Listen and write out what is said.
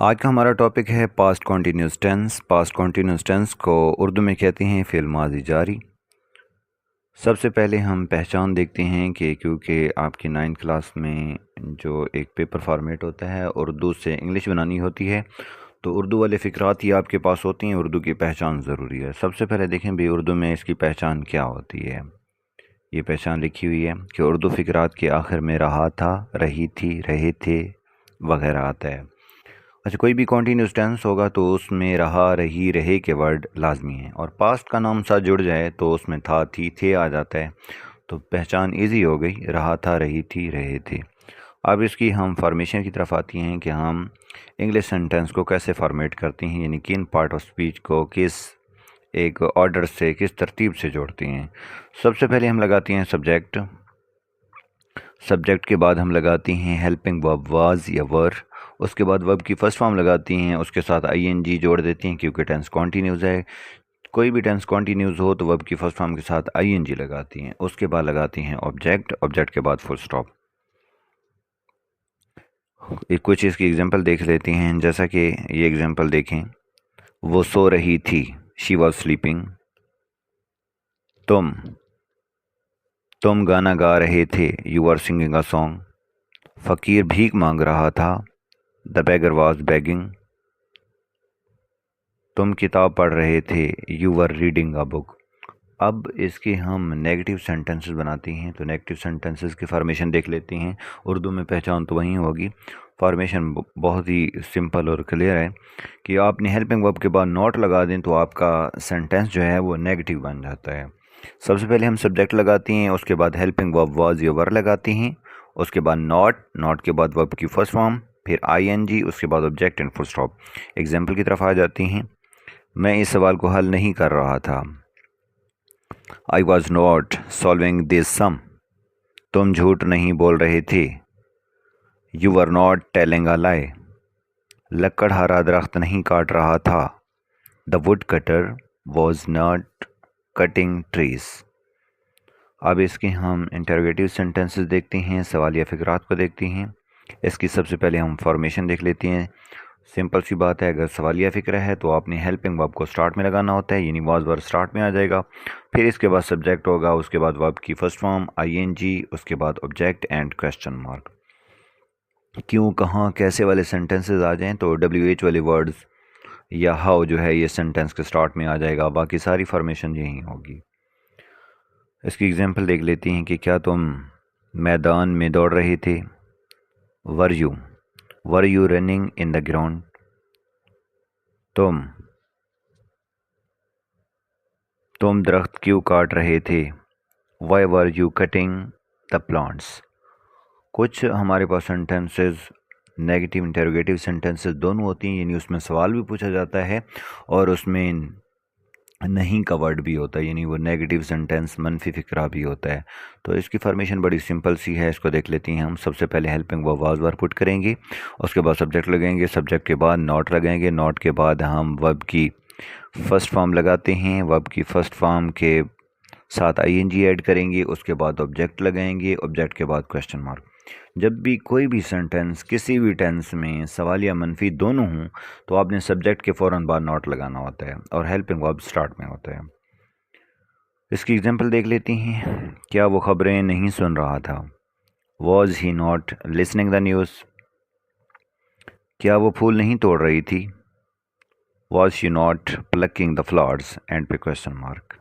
آج کا ہمارا ٹاپک ہے past continuous tense. Past continuous tense کو اردو میں کہتے ہیں فعل ماضی جاری۔ سب سے پہلے ہم پہچان دیکھتے ہیں کہ کیونکہ آپ کی 9th کلاس میں جو ایک پیپر فارمیٹ ہوتا ہے اردو سے انگلش بنانی ہوتی ہے، تو اردو والے فقرات ہی آپ کے پاس ہوتی ہیں، اردو کی پہچان ضروری ہے۔ سب سے پہلے دیکھیں بھی اردو میں اس کی پہچان کیا ہوتی ہے۔ یہ پہچان لکھی ہوئی ہے کہ اردو فقرات کے آخر میں رہا تھا، رہی تھی، رہے تھے وغیرہ آتا ہے۔ اچھا، کوئی بھی کنٹینیوس ٹینس ہوگا تو اس میں رہا، رہی، رہے کے ورڈ لازمی ہیں، اور پاسٹ کا نام ساتھ جڑ جائے تو اس میں تھا، تھی، تھے آ جاتا ہے، تو پہچان ایزی ہو گئی، رہا تھا، رہی تھی، رہے تھے۔ اب اس کی ہم فارمیشن کی طرف آتی ہیں کہ ہم انگلش سینٹنس کو کیسے فارمیٹ کرتے ہیں، یعنی کن پارٹ آف سپیچ کو کس ایک آرڈر سے، کس ترتیب سے جوڑتے ہیں۔ سب سے پہلے ہم لگاتے ہیں سبجیکٹ۔ سبجیکٹ کے بعد ہم لگاتے ہیں ہیلپنگ ورب واز یا ور۔ اس کے بعد ورب کی فرسٹ فارم لگاتی ہیں، اس کے ساتھ آئی این جی جوڑ دیتے ہیں کیونکہ ٹینس کنٹینیوس ہے۔ کوئی بھی ٹینس کنٹینیوس ہو تو ورب کی فرسٹ فارم کے ساتھ آئی این جی لگاتی ہیں۔ اس کے بعد لگاتی ہیں آبجیکٹ، آبجیکٹ کے بعد فل سٹاپ۔ کچھ اس کی ایگزامپل دیکھ لیتے ہیں، جیسا کہ یہ ایگزامپل دیکھیں، وہ سو رہی تھی، شی واز سلیپنگ۔ تم گانا گا رہے تھے، you are singing a song. فقیر بھیک مانگ رہا تھا، دا بیگر واز بیگنگ۔ تم کتاب پڑھ رہے تھے، یو ور ریڈنگ اے بک۔ اب اس کے ہم نیگیٹو سینٹنسز بناتے ہیں، تو نیگیٹو سینٹنسز کی فارمیشن دیکھ لیتے ہیں۔ اردو میں پہچان تو وہیں ہوگی، فارمیشن بہت ہی سمپل اور کلیئر ہے کہ آپ نے ہیلپنگ ورب کے بعد ناٹ لگا دیں تو آپ کا سینٹنس جو ہے وہ نیگیٹو بن جاتا ہے۔ سب سے پہلے ہم سبجیکٹ لگاتے ہیں، اس کے بعد ہیلپنگ ورب واز یا ور لگاتے ہیں، اس کے بعد ناٹ کے بعد ورب کی فرسٹ فارم، پھر آئی این جی، اس کے بعد object and full stop. Example کی طرف آ جاتی ہیں۔ میں اس سوال کو حل نہیں کر رہا تھا، I was not solving this sum۔ تم جھوٹ نہیں بول رہے تھے، You were not telling a lie۔ لکڑ ہارا درخت نہیں کاٹ رہا تھا، The woodcutter was not cutting trees۔ اب اس کے ہم انٹروگیٹیو سینٹنسز دیکھتے ہیں، سوالیہ فقرات کو دیکھتے ہیں۔ اس کی سب سے پہلے ہم فارمیشن دیکھ لیتے ہیں۔ سمپل سی بات ہے، اگر سوالیہ فقرہ ہے تو آپ نے ہیلپنگ ورب کو سٹارٹ میں لگانا ہوتا ہے، یعنی واز ور سٹارٹ میں آ جائے گا، پھر اس کے بعد سبجیکٹ ہوگا، اس کے بعد ورب کی فرسٹ فارم آئی این جی، اس کے بعد آبجیکٹ اینڈ کویسچن مارک۔ کیوں، کہاں، کیسے والے سینٹنسز آ جائیں تو ڈبلیو ایچ والے ورڈز یا ہاؤ جو ہے یہ سینٹنس کے سٹارٹ میں آ جائے گا، باقی ساری فارمیشن یہی ہوگی۔ اس کی ایگزامپل دیکھ لیتے ہیں کہ کیا تم میدان میں دوڑ رہے تھے، were you running in the ground. تم درخت کیوں کاٹ رہے تھے، why were you cutting the plants. کچھ ہمارے پاس سینٹنسز نیگیٹو انٹروگیٹو سینٹنسز دونوں ہوتی ہیں، یعنی اس میں سوال بھی پوچھا جاتا ہے اور اس میں نہیں کا ورڈ بھی ہوتا ہے، یعنی وہ نیگیٹو سینٹنس منفی فقرہ بھی ہوتا ہے۔ تو اس کی فارمیشن بڑی سمپل سی ہے، اس کو دیکھ لیتے ہیں ہم۔ سب سے پہلے ہیلپنگ ورب واز ور پٹ کریں گے، اس کے بعد سبجیکٹ لگائیں گے، سبجیکٹ کے بعد ناٹ لگائیں گے، ناٹ کے بعد ہم ورب کی فرسٹ فارم لگاتے ہیں، ورب کی فرسٹ فارم کے ساتھ آئی این جی ایڈ کریں گے، اس کے بعد آبجیکٹ لگائیں گے، آبجیکٹ کے بعد کویسچن مارک۔ جب بھی کوئی بھی سینٹنس کسی بھی ٹینس میں سوال یا منفی دونوں ہوں تو آپ نے سبجیکٹ کے فوراً بعد ناٹ لگانا ہوتا ہے اور ہیلپنگ ورب سٹارٹ میں ہوتا ہے۔ اس کی ایگزامپل دیکھ لیتے ہیں۔ کیا وہ خبریں نہیں سن رہا تھا، was he not listening the news. کیا وہ پھول نہیں توڑ رہی تھی، was she not plucking the flowers, and پہ کویسچن مارک۔